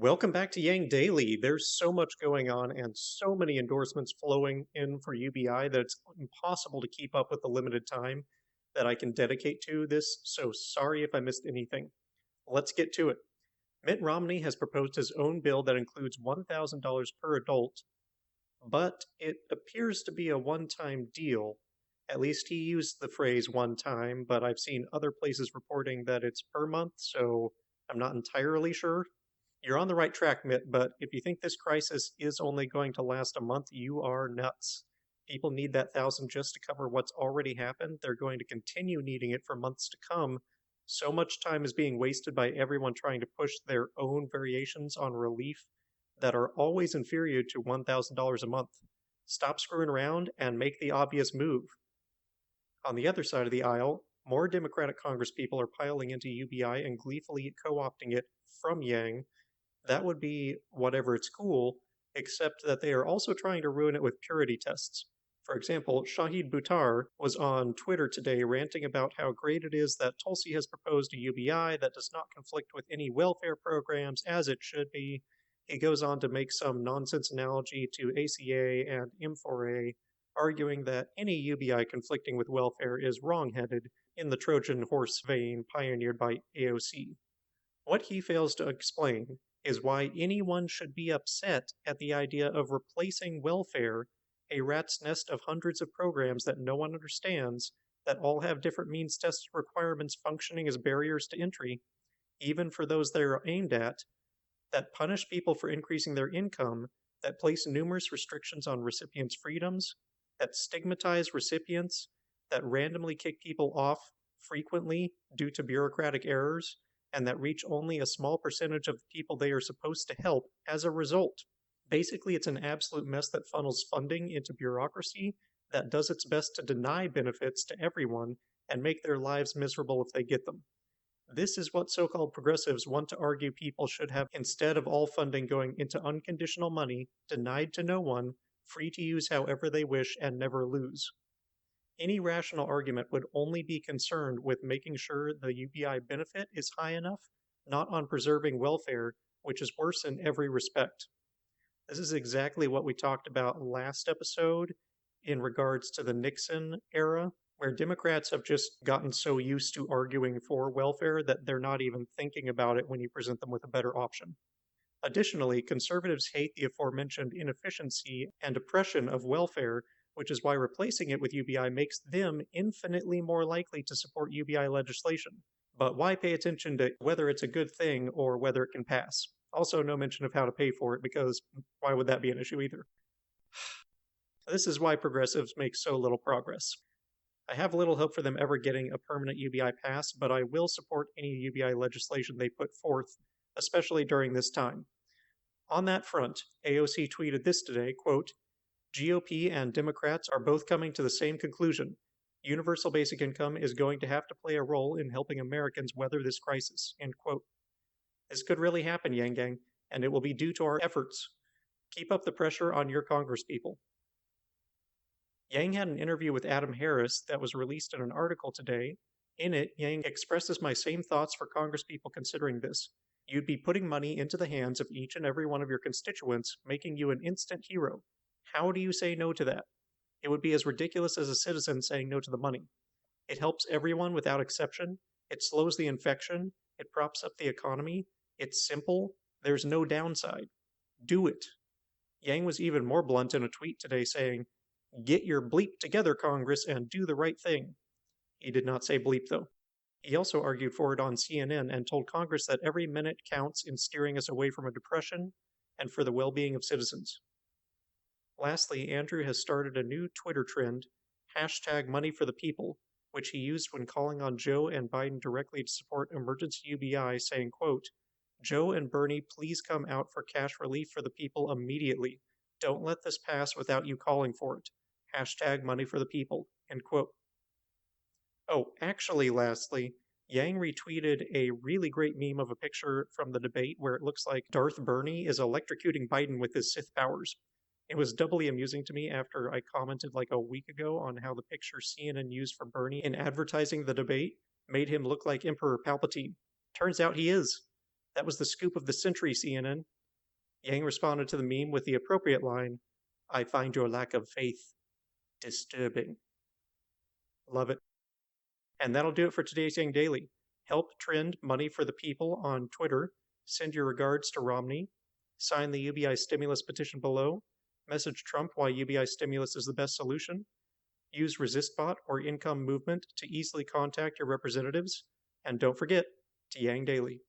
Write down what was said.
Welcome back to Yang Daily. There's so much going on and so many endorsements flowing in for UBI that it's impossible to keep up with the limited time that I can dedicate to this, so sorry if I missed anything. Let's get to it. Mitt Romney has proposed his own bill that includes $1,000 per adult, but it appears to be a one-time deal. At least he used the phrase one time, but I've seen other places reporting that it's per month, so I'm not entirely sure. You're on the right track, Mitt, but if you think this crisis is only going to last a month, you are nuts. People need that thousand just to cover what's already happened. They're going to continue needing it for months to come. So much time is being wasted by everyone trying to push their own variations on relief that are always inferior to $1,000 a month. Stop screwing around and make the obvious move. On the other side of the aisle, more Democratic congresspeople are piling into UBI and gleefully co-opting it from Yang. That would be whatever it's cool, except that they are also trying to ruin it with purity tests. For example, Shahid Buttar was on Twitter today ranting about how great it is that Tulsi has proposed a UBI that does not conflict with any welfare programs as it should be. He goes on to make some nonsense analogy to ACA and M4A, arguing that any UBI conflicting with welfare is wrong-headed in the Trojan horse vein pioneered by AOC. What he fails to explain is why anyone should be upset at the idea of replacing welfare, a rat's nest of hundreds of programs that no one understands, that all have different means tested requirements functioning as barriers to entry, even for those they are aimed at, that punish people for increasing their income, that place numerous restrictions on recipients' freedoms, that stigmatize recipients, that randomly kick people off frequently due to bureaucratic errors, and that reach only a small percentage of the people they are supposed to help as a result. Basically, it's an absolute mess that funnels funding into bureaucracy that does its best to deny benefits to everyone and make their lives miserable if they get them. This is what so-called progressives want to argue people should have instead of all funding going into unconditional money, denied to no one, free to use however they wish and never lose. Any rational argument would only be concerned with making sure the UBI benefit is high enough, not on preserving welfare, which is worse in every respect. This is exactly what we talked about last episode in regards to the Nixon era, where Democrats have just gotten so used to arguing for welfare that they're not even thinking about it when you present them with a better option. Additionally, conservatives hate the aforementioned inefficiency and oppression of welfare, which is why replacing it with UBI makes them infinitely more likely to support UBI legislation. But why pay attention to whether it's a good thing or whether it can pass? Also, no mention of how to pay for it, because why would that be an issue either? This is why progressives make so little progress. I have little hope for them ever getting a permanent UBI pass, but I will support any UBI legislation they put forth, especially during this time. On that front, AOC tweeted this today, quote, GOP and Democrats are both coming to the same conclusion. Universal basic income is going to have to play a role in helping Americans weather this crisis, end quote. This could really happen, Yang Gang, and it will be due to our efforts. Keep up the pressure on your congresspeople. Yang had an interview with Adam Harris that was released in an article today. In it, Yang expresses my same thoughts for congresspeople considering this. You'd be putting money into the hands of each and every one of your constituents, making you an instant hero. How do you say no to that? It would be as ridiculous as a citizen saying no to the money. It helps everyone without exception. It slows the infection. It props up the economy. It's simple. There's no downside. Do it. Yang was even more blunt in a tweet today saying, get your bleep together, Congress, and do the right thing. He did not say bleep, though. He also argued for it on CNN and told Congress that every minute counts in steering us away from a depression and for the well-being of citizens. Lastly, Andrew has started a new Twitter trend, #MoneyForThePeople, which he used when calling on Joe and Biden directly to support emergency UBI, saying, quote, Joe and Bernie, please come out for cash relief for the people immediately. Don't let this pass without you calling for it. #MoneyForThePeople, end quote. Oh, actually, lastly, Yang retweeted a really great meme of a picture from the debate where it looks like Darth Bernie is electrocuting Biden with his Sith powers. It was doubly amusing to me after I commented like a week ago on how the picture CNN used for Bernie in advertising the debate made him look like Emperor Palpatine. Turns out he is. That was the scoop of the century, CNN. Yang responded to the meme with the appropriate line, I find your lack of faith disturbing. Love it. And that'll do it for today's Yang Daily. Help trend Money for the People on Twitter. Send your regards to Romney. Sign the UBI stimulus petition below. Message Trump why UBI stimulus is the best solution. Use ResistBot or Income Movement to easily contact your representatives. And don't forget to Yang Daily.